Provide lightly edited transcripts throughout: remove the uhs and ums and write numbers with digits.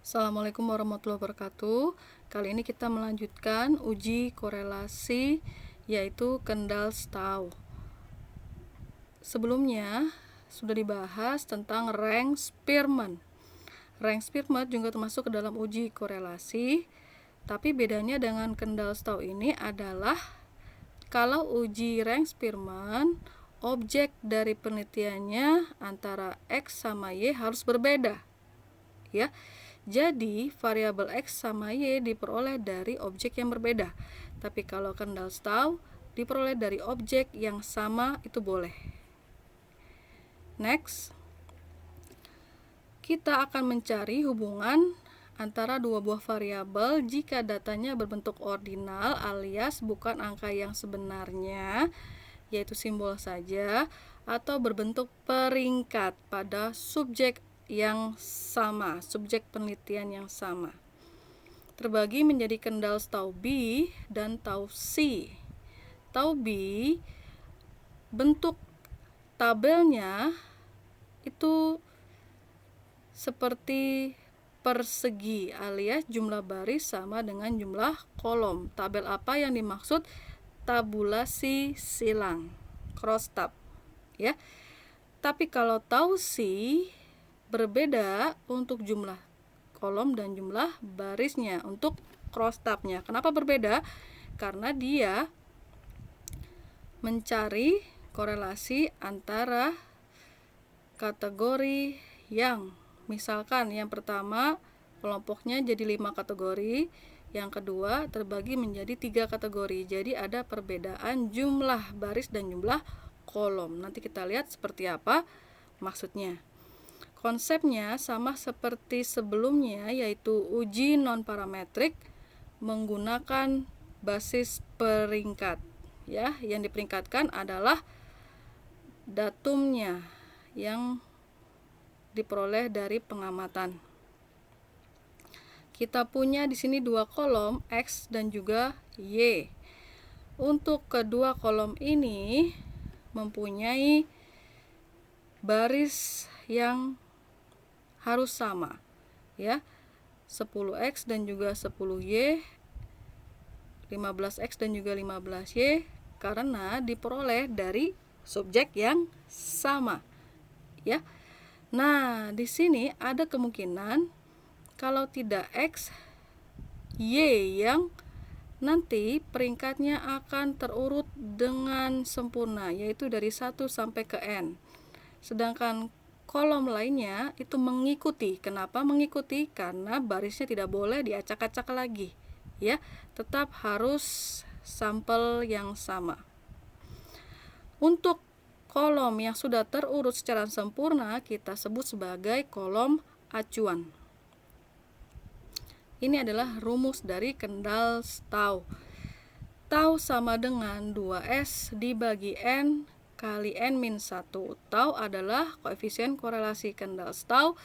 Assalamualaikum warahmatullahi wabarakatuh. Kali ini kita melanjutkan uji korelasi yaitu Kendall-Stau. Sebelumnya sudah dibahas tentang rank Spearman. Rank Spearman juga termasuk ke dalam uji korelasi, tapi bedanya dengan Kendall-Stau ini adalah kalau uji rank Spearman, objek dari penelitiannya antara X sama Y harus berbeda. Ya. Jadi, variabel X sama Y diperoleh dari objek yang berbeda. Tapi kalau Kendall-Stau diperoleh dari objek yang sama, itu boleh. Next, kita akan mencari hubungan antara dua buah variabel jika datanya berbentuk ordinal alias bukan angka yang sebenarnya, yaitu simbol saja, atau berbentuk peringkat pada subjek yang sama, subjek penelitian yang sama. Terbagi menjadi Kendall-Stau B dan Tau C. Tau B, bentuk tabelnya itu seperti persegi alias jumlah baris sama dengan jumlah kolom. Tabel apa yang dimaksud? Tabulasi silang, crosstab, ya. Tapi kalau Tau C berbeda untuk jumlah kolom dan jumlah barisnya untuk crosstabnya. Kenapa berbeda? Karena dia mencari korelasi antara kategori yang misalkan yang pertama kelompoknya jadi 5 kategori, yang kedua terbagi menjadi 3 kategori. Jadi ada perbedaan jumlah baris dan jumlah kolom. Nanti kita lihat seperti apa maksudnya. Konsepnya sama seperti sebelumnya, yaitu uji non-parametrik menggunakan basis peringkat. Ya, yang diperingkatkan adalah datumnya yang diperoleh dari pengamatan. Kita punya di sini dua kolom X dan juga Y. Untuk kedua kolom ini mempunyai baris yang harus sama, ya, 10X dan juga 10Y, 15X dan juga 15Y, karena diperoleh dari subjek yang sama, ya. Nah, di sini ada kemungkinan kalau tidak X, Y yang nanti peringkatnya akan terurut dengan sempurna, yaitu dari 1 sampai ke N. Sedangkan kolom lainnya itu mengikuti. Kenapa mengikuti? Karena barisnya tidak boleh diacak-acak lagi, ya. Tetap harus sampel yang sama. Untuk kolom yang sudah terurut secara sempurna kita sebut sebagai kolom acuan. Ini adalah rumus dari Kendall-Stau. Tau sama dengan 2S dibagi N kali N-1. Tau adalah koefisien korelasi Kendall-Stau,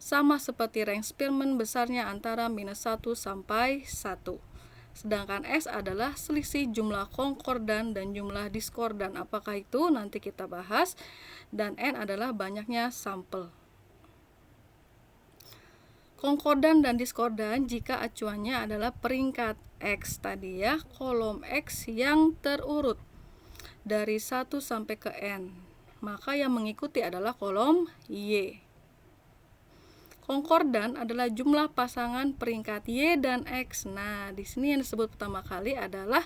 sama seperti rank Spearman besarnya antara -1 sampai 1. Sedangkan S adalah selisih jumlah konkordan dan jumlah diskordan. Apakah itu? Nanti kita bahas. Dan N adalah banyaknya sampel. Konkordan dan diskordan jika acuannya adalah peringkat X tadi, ya, kolom X yang terurut dari 1 sampai ke N, maka yang mengikuti adalah kolom Y. Konkordan adalah jumlah pasangan peringkat Y dan X. Nah, di sini yang disebut pertama kali adalah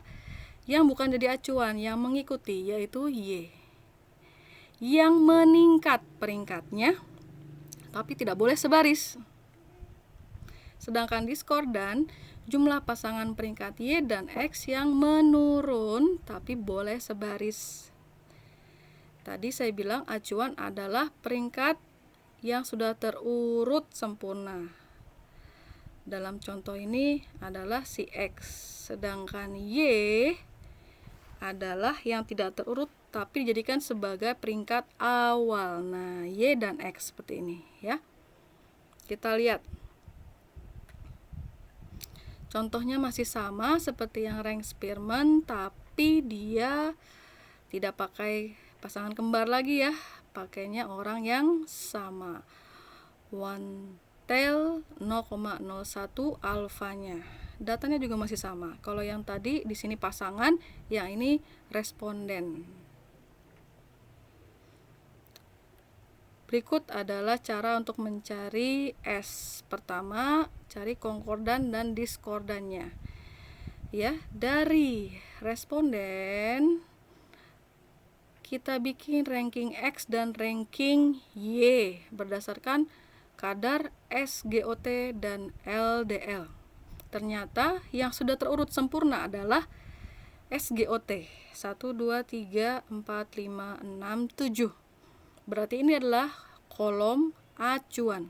yang bukan jadi acuan, yang mengikuti, yaitu Y. Yang meningkat peringkatnya, tapi tidak boleh sebaris. Sedangkan diskordan jumlah pasangan peringkat Y dan X yang menurun tapi boleh sebaris. Tadi saya bilang acuan adalah peringkat yang sudah terurut sempurna. Dalam contoh ini adalah si X, sedangkan Y adalah yang tidak terurut tapi dijadikan sebagai peringkat awal. Nah, Y dan X seperti ini, ya. Kita lihat. Contohnya masih sama seperti yang rank Spearman, tapi dia tidak pakai pasangan kembar lagi, ya. Pakainya orang yang sama. 1, tail 0,01 alfanya. Datanya juga masih sama. Kalau yang tadi di sini pasangan, yang ini responden. Berikut adalah cara untuk mencari S. Pertama, cari konkordan dan diskordannya. Ya, dari responden kita bikin ranking X dan ranking Y berdasarkan kadar SGOT dan LDL. Ternyata yang sudah terurut sempurna adalah SGOT 1, 2, 3, 4, 5, 6, 7. Berarti ini adalah kolom acuan.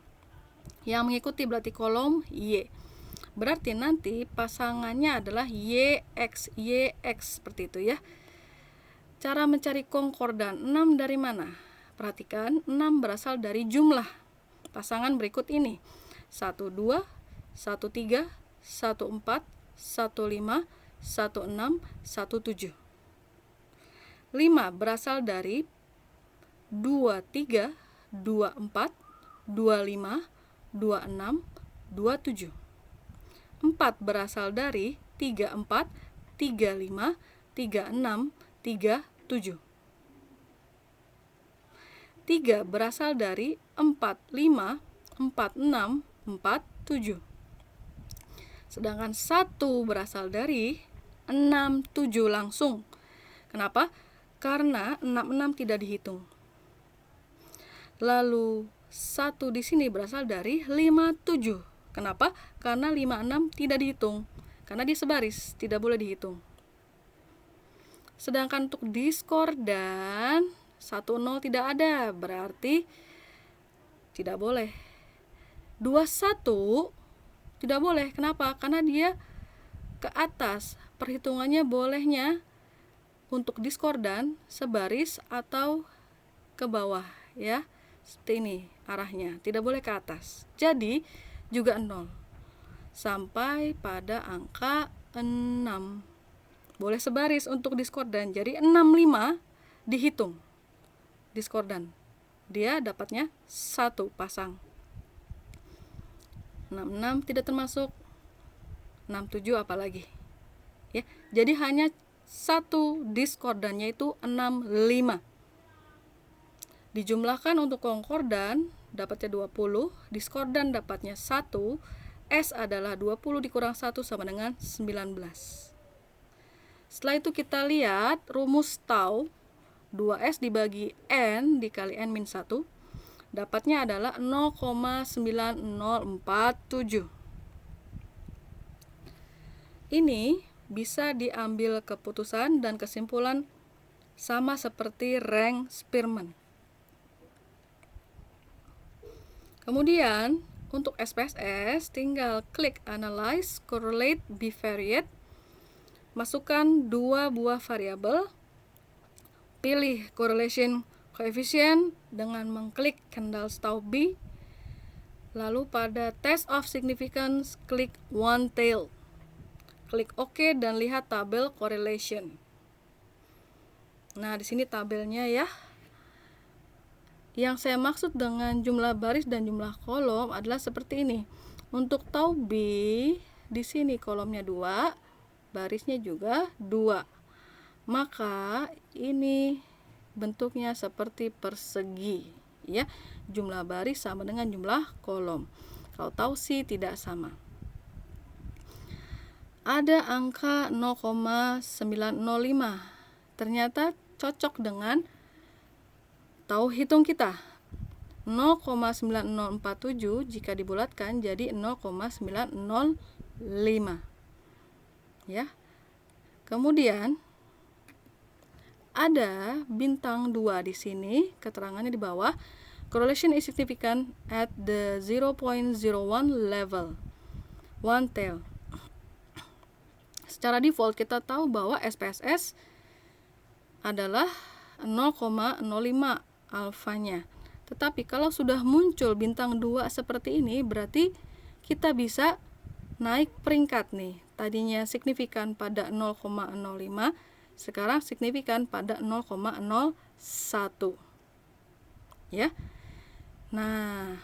Yang mengikuti berarti kolom Y. Berarti nanti pasangannya adalah YX, seperti itu ya. Cara mencari konkordan 6 dari mana? Perhatikan, 6 berasal dari jumlah pasangan berikut ini. 1, 2, 1, 3, 1, 4, 1, 5, 1, 6, 1, 7. 5 berasal dari 2, 3, 2, 4, 2, 5, 2, 6, 2, 7. 4 berasal dari 3, 4, 3, 5, 3, 6, 3, 7. 3 berasal dari 4, 5, 4, 6, 4, 7. Sedangkan 1 berasal dari 6, 7 langsung. Kenapa? Karena 6, 6 tidak dihitung. Lalu 1 di sini berasal dari 5, 7. Kenapa? Karena 5, 6 tidak dihitung. Karena dia sebaris, tidak boleh dihitung. Sedangkan untuk diskordan 1, 0 tidak ada, berarti tidak boleh. 2, 1 tidak boleh. Kenapa? Karena dia ke atas. Perhitungannya bolehnya untuk diskordan sebaris atau ke bawah ya. Seperti ini arahnya, tidak boleh ke atas. Jadi juga 0 sampai pada angka 6. Boleh sebaris untuk diskordan. Jadi 65 dihitung diskordan. Dia dapatnya 1 pasang. 66 tidak termasuk. 67 apalagi. Ya, jadi hanya 1 diskordannya itu 65. Dijumlahkan untuk konkordan dapatnya 20, diskordan dapatnya 1, S adalah 20 dikurang 1 sama dengan 19. Setelah itu kita lihat rumus tau 2S dibagi N dikali N-1 dapatnya adalah 0,9047. Ini bisa diambil keputusan dan kesimpulan sama seperti rank Spearman. Kemudian untuk SPSS tinggal klik Analyze, Correlate, Bivariate, masukkan 2 buah variabel, pilih correlation coefficient dengan mengklik candlestick B, lalu pada test of significance klik one tail, klik OK dan lihat tabel correlation. Nah, di sini tabelnya ya. Yang saya maksud dengan jumlah baris dan jumlah kolom adalah seperti ini. Untuk tau B, di sini kolomnya 2, barisnya juga 2. Maka ini bentuknya seperti persegi, ya. Jumlah baris sama dengan jumlah kolom. Kalau tau C tidak sama. Ada angka 0,905. Ternyata cocok dengan tahu hitung kita. 0,9047 jika dibulatkan jadi 0,905. Ya. Kemudian ada bintang 2 di sini, keterangannya di bawah. Correlation is significant at the 0.01 level. One tail. Secara default kita tahu bahwa SPSS adalah 0,05 alfanya. Tetapi kalau sudah muncul bintang 2 seperti ini, berarti kita bisa naik peringkat nih. Tadinya signifikan pada 0,05, sekarang signifikan pada 0,01. Ya. Nah,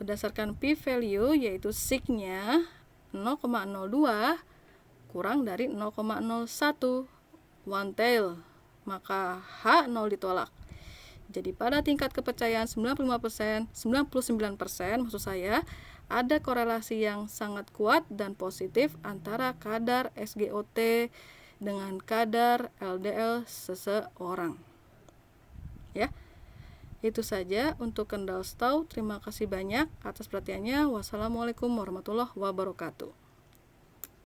berdasarkan p-value yaitu sig-nya 0,02 kurang dari 0,01 one tail, maka H0 ditolak. Jadi pada tingkat kepercayaan 95%, 99% maksud saya, ada korelasi yang sangat kuat dan positif antara kadar SGOT dengan kadar LDL seseorang. Ya. Itu saja untuk Kendall Stowe. Terima kasih banyak atas perhatiannya. Wassalamualaikum warahmatullahi wabarakatuh.